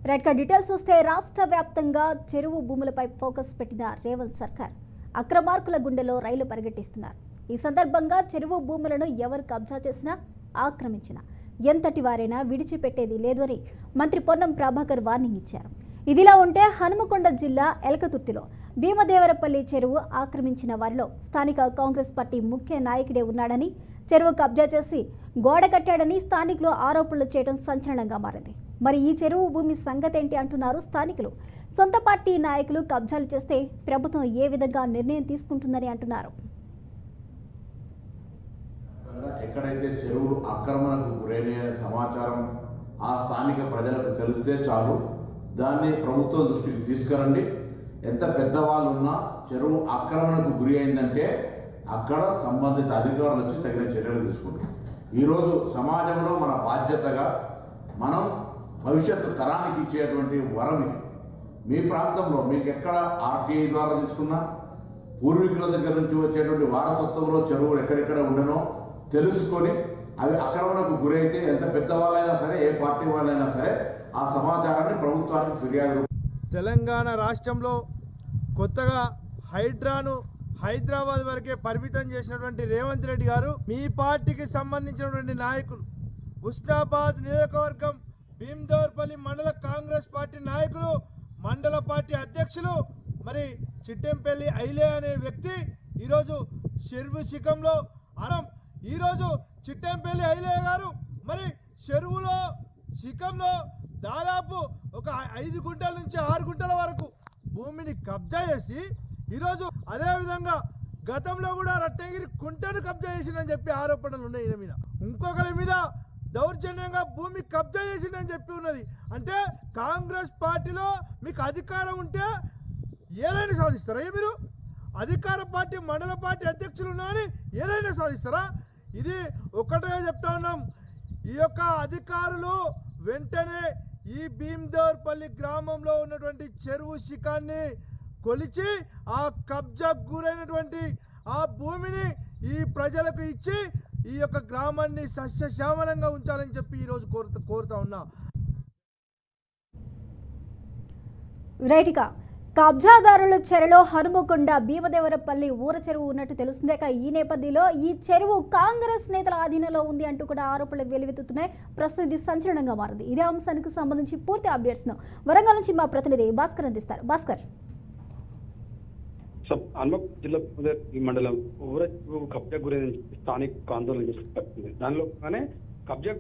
Right గా details చూస్తే రాష్ట్ర వ్యాప్తంగా చెరువు భూములపై ఫోకస్ పెట్టిన రేవంత్ సర్కార్ అక్రమార్కుల గుండెలో రైలు పరిగెట్టిస్తున్నారు. ఈ సందర్భంగా చెరువు భూములను ఎవరు కబ్జా చేసినా ఆక్రమించినా ఎంతటి వారైనా విడిచిపెట్టేది లేదు అని మంత్రి పొన్నం ప్రభాకర్ వార్నింగ్ ఇచ్చారు. ఇదిలా ఉంటే హనుమకొండ జిల్లా ఎలకతుర్తిలో భీమదేవరపల్లి చెరువు ఆక్రమించిన వారిలో స్థానిక కాంగ్రెస్ పార్టీ ముఖ్య నాయకుడే ఉన్నాడని, చెరువు కబ్జా చేసి గోడ కట్టాడని స్థానికులు ఆరోపణలు చేయడం సంచలనంగా మారింది. మరి ఈ చెరువు భూమి సంగతేంటి అంటున్నారు స్థానికులు. సొంత పార్టీ నాయకులు కబ్జాలు చేస్తే ప్రభుత్వం ఏ విధంగా నిర్ణయం తీసుకుంటుందని అంటున్నారు. ఎక్కడైతే చెరువులు ఆక్రమణకు గురైన సమాచారం ఆ స్థానిక ప్రజలకు తెలిస్తే చాలు, దాన్ని ప్రభుత్వం దృష్టికి తీసుకురండి. ఎంత పెద్దవాళ్ళు ఉన్నా చెరువు ఆక్రమణకు గురి అయిందంటే అక్కడ సంబంధిత అధికారులు వచ్చి తగిన చర్యలు తీసుకుంటారు. ఈరోజు సమాజంలో మన బాధ్యతగా మనం భవిష్యత్తు తరానికి ఇచ్చేటువంటి వరం ఇది. మీ ప్రాంతంలో మీకు ఎక్కడ ఆర్టీఐ ద్వారా తీసుకున్నా, పూర్వీకుల దగ్గర నుంచి వచ్చేటువంటి వారసత్వంలో చెరువులు ఎక్కడెక్కడ ఉండనో తెలుసుకొని అవి ఆక్రమణకు గురైతే ఎంత పెద్దవాళ్ళైనా సరే, ఏ పార్టీ వాళ్ళైనా సరే ఆ సమాచారాన్ని ప్రభుత్వానికి ఫిర్యాదు. తెలంగాణ రాష్ట్రంలో కొత్తగా హైడ్రాను హైదరాబాద్ వరకే పరిమితం చేసినటువంటి రేవంత్ రెడ్డి గారు, మీ పార్టీకి సంబంధించినటువంటి నాయకులు, హుస్నాబాద్ నియోజకవర్గం భీమదేవరపల్లి మండల కాంగ్రెస్ పార్టీ నాయకులు, మండల పార్టీ అధ్యక్షులు మరి చిట్టెంపల్లి ఐలే అనే వ్యక్తి ఈరోజు చెరువు శిఖంలో ఈరోజు చిట్టెంపల్లి ఐలే గారు మరి చెరువులో శిఖంలో దాదాపు ఒక 5 గుంటల నుంచి 6 గుంటల వరకు భూమిని కబ్జా చేసి ఈరోజు అదేవిధంగా గతంలో కూడా రత్నగిరి కుంటను కబ్జా చేసిందని చెప్పి ఆరోపణలు ఉన్నాయి. ఈయన మీద ఇంకొకరి మీద దౌర్జన్యంగా భూమి కబ్జా చేసిందని చెప్పి ఉన్నది. అంటే కాంగ్రెస్ పార్టీలో మీకు అధికారం ఉంటే ఏదైనా సాధిస్తారా? మీరు అధికార పార్టీ మండల పార్టీ అధ్యక్షులు ఉన్నారని ఏదైనా సాధిస్తారా? ఇది ఒక్కటే చెప్తా ఉన్నాం, ఈ యొక్క అధికారులు వెంటనే ఈ భీమదేవరపల్లి గ్రామంలో ఉన్నటువంటి చెరువు శిఖాన్ని కొలిచి ఆ కబ్జాకు గురైనటువంటి ఆ భూమిని ఈ ప్రజలకు ఇచ్చి ఈ యొక్క గ్రామాన్ని సస్యశ్యామలంగా ఉంచాలని చెప్పి ఈరోజు కోరుతా ఉన్నా. రైట్గా కబ్జాదారుల చెరలో హనుమకొండ భీమదేవరపల్లి ఊర చెరువు ఉన్నట్టు తెలుస్తుంది. ఈ నేపథ్యంలో ఈ చెరువు కాంగ్రెస్ నేతల ఆధీనంలో ఉంది అంటూ కూడా ఆరోపణలు వెలువెత్తుతున్నాయి. ప్రస్తుతం ఇది సంచలనంగా మారింది. ఇదే అంశానికి సంబంధించి పూర్తి అప్డేట్స్ ను వరంగల్ నుంచి మా ప్రతినిధి భాస్కర్ అందిస్తారు. భాస్కర్, హనుమకొండ జిల్లా మండలం ఊర కబ్జా గురైన స్థానిక ఆందోళన చేస్తుంది. దానిలోనే కబ్జా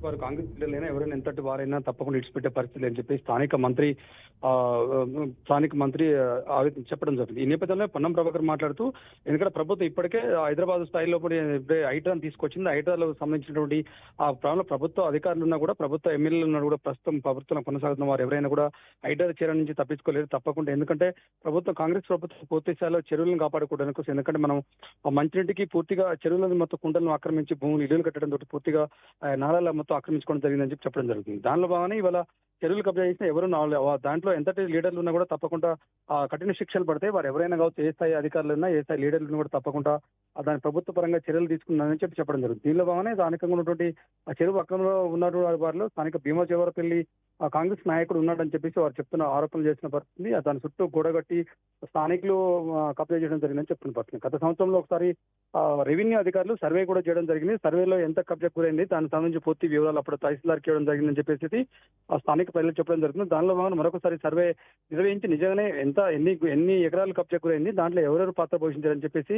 వారు కాంగ్రెస్ లీడర్లైనా ఎవరైనా ఎంతటి వారైనా తప్పకుండా ఇడిచిపెట్టే పరిస్థితి అని చెప్పి స్థానిక మంత్రి చెప్పడం జరిగింది. ఈ నేపథ్యంలో పొన్నం ప్రభాకర్ మాట్లాడుతూ, ఎందుకంటే ప్రభుత్వం ఇప్పటికే హైదరాబాద్ స్థాయిలో హైడ్రాను తీసుకొచ్చింది. హైడ్రాలో సంబంధించినటువంటి ఆ ప్రాంతంలో ప్రభుత్వ అధికారులు ఉన్నా కూడా, ప్రభుత్వ ఎమ్మెల్యేలు ఉన్నా కూడా, ప్రస్తుతం ప్రభుత్వం కొనసాగుతున్న వారు ఎవరైనా కూడా హైడ్రా చర్య నుంచి తప్పించుకోలేరు తప్పకుండా. ఎందుకంటే కాంగ్రెస్ ప్రభుత్వం పూర్తి స్థాయిలో చెరువులను కాపాడుకోవడానికి కోసం, ఎందుకంటే మనం మంచినీటికి పూర్తిగా చెరువులను మొత్తం కుంటలను ఆక్రమించి భూములు ఇల్లులు కట్టడం తోటి పూర్తిగా నాళాల మొత్తం ఆక్రమించుకోవడం జరిగిందని చెప్పి చెప్పడం జరుగుతుంది. దానిలో భాగంగా ఇవాళ చెరువులు కబ్జా చేసిన ఎవరు దాంట్లో ఎంతటి లీడర్లు ఉన్నా కూడా తప్పకుండా కఠిన శిక్షలు పడతాయి. వారు ఎవరైనా కావచ్చు, ఏ స్థాయి అధికారులు ఉన్నా, ఏ స్థాయి లీడర్లు కూడా తప్పకుండా దాని ప్రభుత్వ పరంగా చర్యలు తీసుకున్నారని చెప్పి చెప్పడం జరుగుతుంది. దీనిలో భాగంగానే స్థానికంగా ఉన్నటువంటి ఆ చెరువు అక్రమంలో ఉన్న వారిలో స్థానిక భీమదేవరపల్లి కాంగ్రెస్ నాయకుడు ఉన్నాడని చెప్పేసి వారు చెప్తున్న ఆరోపణలు చేసిన పరిస్థితి. దాని చుట్టూ గోడగట్టి స్థానికులు కబ్జా చేయడం జరిగిందని చెప్తున్న పరిస్థితి. గత సంవత్సరంలో ఒకసారి రెవెన్యూ అధికారులు సర్వే కూడా చేయడం జరిగింది. సర్వేలో ఎంత కబ్జా గురైంది దానికి సంబంధించి పూర్తి వివరాలు అప్పుడు తహసీల్దార్కి ఇవ్వడం జరిగిందని చెప్పేసి ఆ స్థానిక ప్రజలు చెప్పడం జరుగుతుంది. దానిలో భాగంగా మరొకసారి సర్వే నిర్వహించి నిజంగానే ఎన్ని ఎకరాలు కబ్జా గురైంది, దాంట్లో ఎవరెవరు పాత్ర పోషించారని చెప్పేసి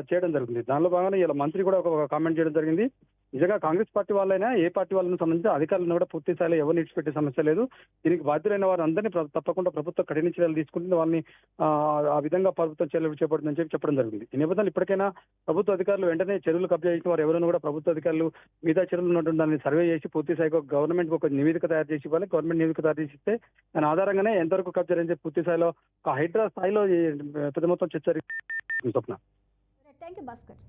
చేయడం జరుగుతుంది. దానిలో భాగంగా ఇలా మంత్రి కూడా ఒక కామెంట్ చేయడం జరిగింది. నిజంగా కాంగ్రెస్ పార్టీ వాళ్ళైనా, ఏ పార్టీ వాళ్ళని సంబంధించి అధికారులను కూడా పూర్తి స్థాయిలో ఎవరిని ఇచ్చిపెట్టే సమస్య లేదు. దీనికి బాధ్యులైన వారు అందరినీ తప్పకుండా ప్రభుత్వం కఠిన చర్యలు తీసుకుంటుంది. వాళ్ళని ఆ విధంగా ప్రభుత్వం చర్యలు చేపడుతుందని చెప్పి చెప్పడం జరిగింది. ఈ నేపథ్యంలో ఇప్పటికైనా ప్రభుత్వ అధికారులు వెంటనే చెరువులు కబ్జా చేసిన వారు ఎవరైనా కూడా ప్రభుత్వ అధికారులు మిగతా చెరువులు ఉన్నటువంటి దాన్ని సర్వే చేసి పూర్తి స్థాయిలో గవర్నమెంట్ ఒక నివేదిక తయారు చేసి ఇవ్వాలి. గవర్నమెంట్ నివేదిక తయారు చేసి ఇస్తే దాని ఆధారంగానే ఎంతవరకు కబ్జా అని చెప్పి పూర్తి స్థాయిలో హైడ్రా స్థాయిలో పెద్ద మొత్తం చర్చ. Thank you Bhaskar.